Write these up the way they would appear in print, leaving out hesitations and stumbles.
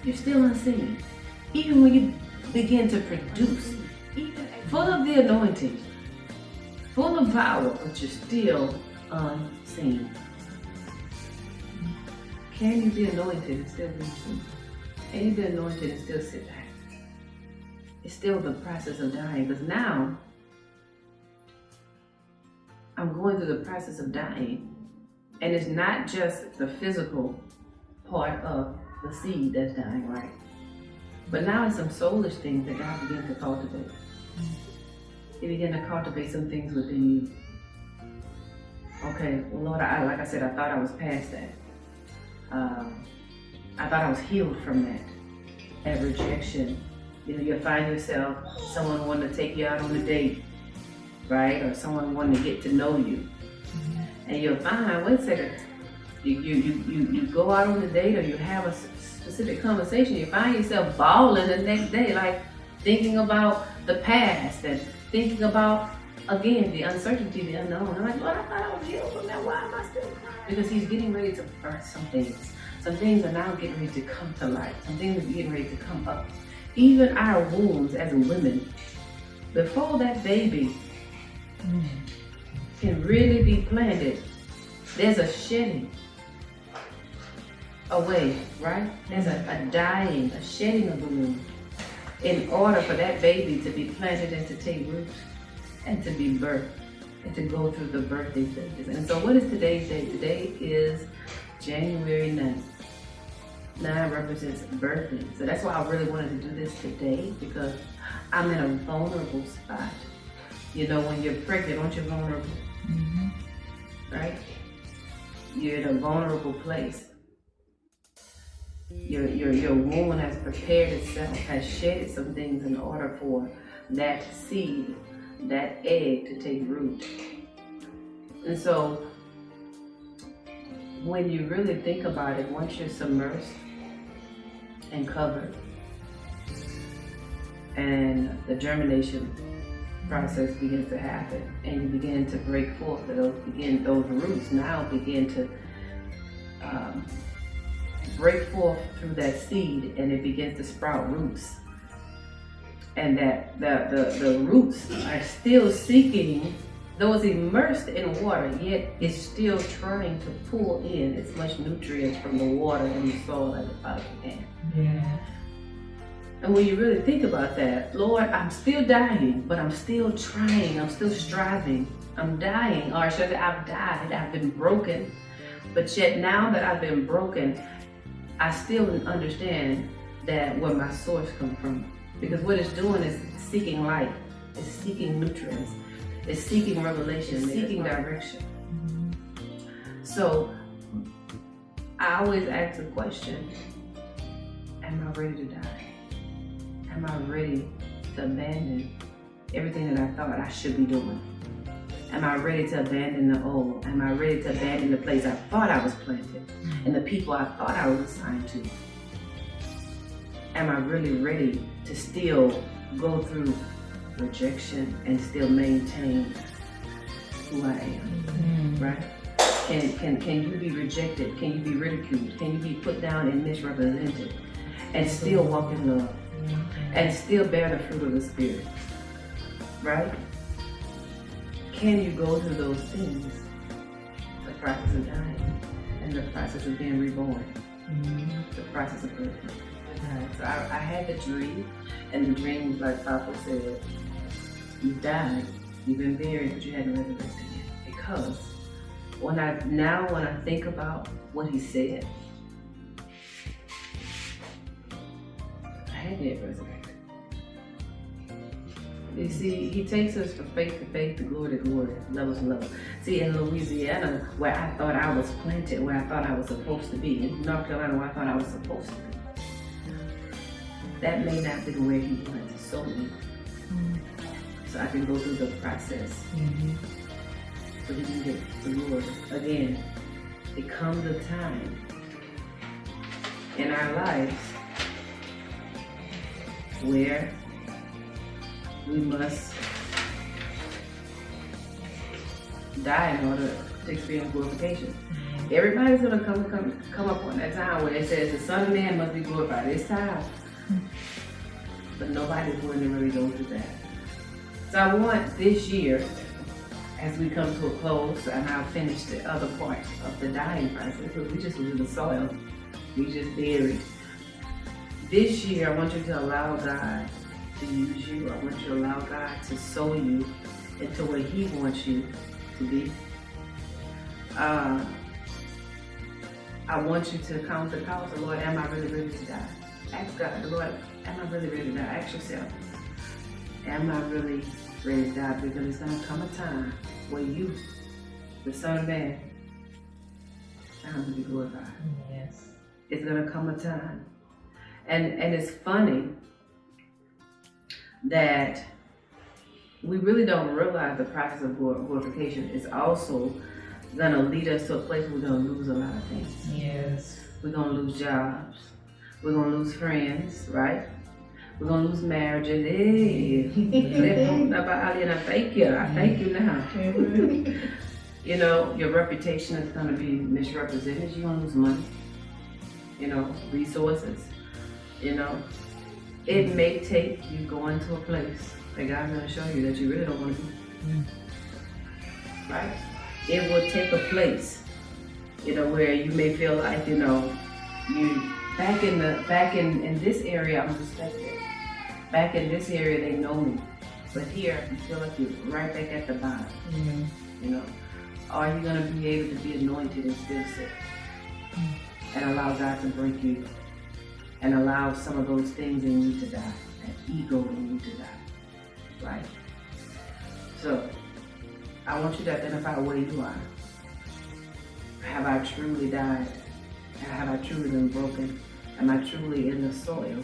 You're still unseen. Even when you begin to produce, full of the anointing, full of power, but you're still unseen. Can you be anointed and still be unseen? Can you be anointed and still sit back? It's still the process of dying, because now I'm going through the process of dying, and it's not just the physical part of the seed that's dying, right? But now it's some soulish things that God began to cultivate. He began to cultivate some things within you. Okay, well, Lord, like I said, I thought I was past that. I thought I was healed from that rejection. You know, you'll find yourself, someone wanting to take you out on a date, right? Or someone wanting to get to know you. And you'll find, wait a second, you go out on a date or you have a specific conversation, you find yourself bawling the next day, like thinking about the past and thinking about, again, the uncertainty, the unknown. I'm like, Lord, I thought I was healed from that. Why am I still crying? Because he's getting ready to birth some things. Some things are now getting ready to come to light. Some things are getting ready to come up. Even our wombs as women, before that baby can really be planted, there's a shedding away, right? There's a dying, a shedding of the womb in order for that baby to be planted and to take root and to be birthed and to go through the birthing stages. And so what is today's date? Today is January 9th. 9 represents birthing. So that's why I really wanted to do this today, because I'm in a vulnerable spot. You know, when you're pregnant, aren't you vulnerable? Right? You're in a vulnerable place. Your womb has prepared itself, has shedded some things in order for that seed, that egg to take root. And so when you really think about it, once you're submersed and covered, and the germination process begins to happen, and you begin to break forth, those roots now begin to break forth through that seed, and it begins to sprout roots. And that the roots are still seeking, though it's immersed in water, yet it's still trying to pull in as much nutrients from the water and the soil as it possibly can. Yeah. And when you really think about that, Lord, I'm still dying, but I'm still trying, I'm still striving. I'm dying, or should I say I've died, I've been broken, but yet now that I've been broken, I still understand that where my source comes from. Because what it's doing is seeking light, it's seeking nutrients, it's seeking revelation, it's seeking direction. So I always ask the question, am I ready to die? Am I ready to abandon everything that I thought I should be doing? Am I ready to abandon the old? Am I ready to abandon the place I thought I was planted and the people I thought I was assigned to? Am I really ready to still go through rejection and still maintain who I am, right? Can you be rejected? Can you be ridiculed? Can you be put down and misrepresented and still walk in love and still bear the fruit of the Spirit, right? Can you go through those things? The process of dying and the process of being reborn, the process of birth. So I had the dream, and the dream was like Papa said, you died, you've been buried, but you hadn't resurrected yet. Because when I think about what he said, I hadn't yet resurrected. You see, he takes us from faith to faith, to glory to glory, level to level. See, in Louisiana, where I thought I was planted, where I thought I was supposed to be, in North Carolina, where I thought I was supposed to be, that may not be where he wanted to sow me. So I can go through the process. So he can get the Lord. Again, it comes a time in our lives where we must die in order to experience glorification. Everybody's gonna come up on that time where it says the Son of Man must be glorified. It's time. But nobody's willing to really go through that. So I want this year, as we come to a close, and I'll finish the other parts of the dying process, because we just lose the soil. We just bury. This year, I want you to allow God to use you. I want you to allow God to sow you into where He wants you to be. I want you to count the cost. Lord, am I really ready to die? Ask God, Lord, am I really ready to die? Ask yourself, am I really ready to die? Because it's going to come a time where you, the Son of Man, time to be glorified. Yes. It's going to come a time. And it's funny that we really don't realize the process of glorification is also going to lead us to a place where we're going to lose a lot of things. Yes. We're going to lose jobs. We're going to lose friends, right? We're going to lose marriages. Hey, I thank you. I thank you now. You know, your reputation is going to be misrepresented. You're going to lose money, you know, resources, you know. It may take you going to a place that God's going to show you that you really don't want to be. Right? It will take a place, you know, where you may feel like, you know, you back in this area I'm respected. Back in this area they know me. But here you feel like you're right back at the bottom. You know. Are you gonna be able to be anointed and still sick? And allow God to break you and allow some of those things in you to die, that ego in you to die. Right? So I want you to identify where you are. Have I truly died? Have I truly been broken? Am I truly in the soil?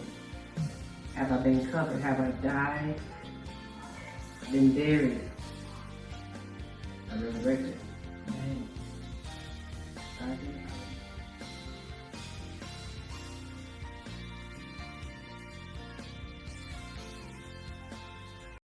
Have I been covered? Have I died? Been buried? I resurrected?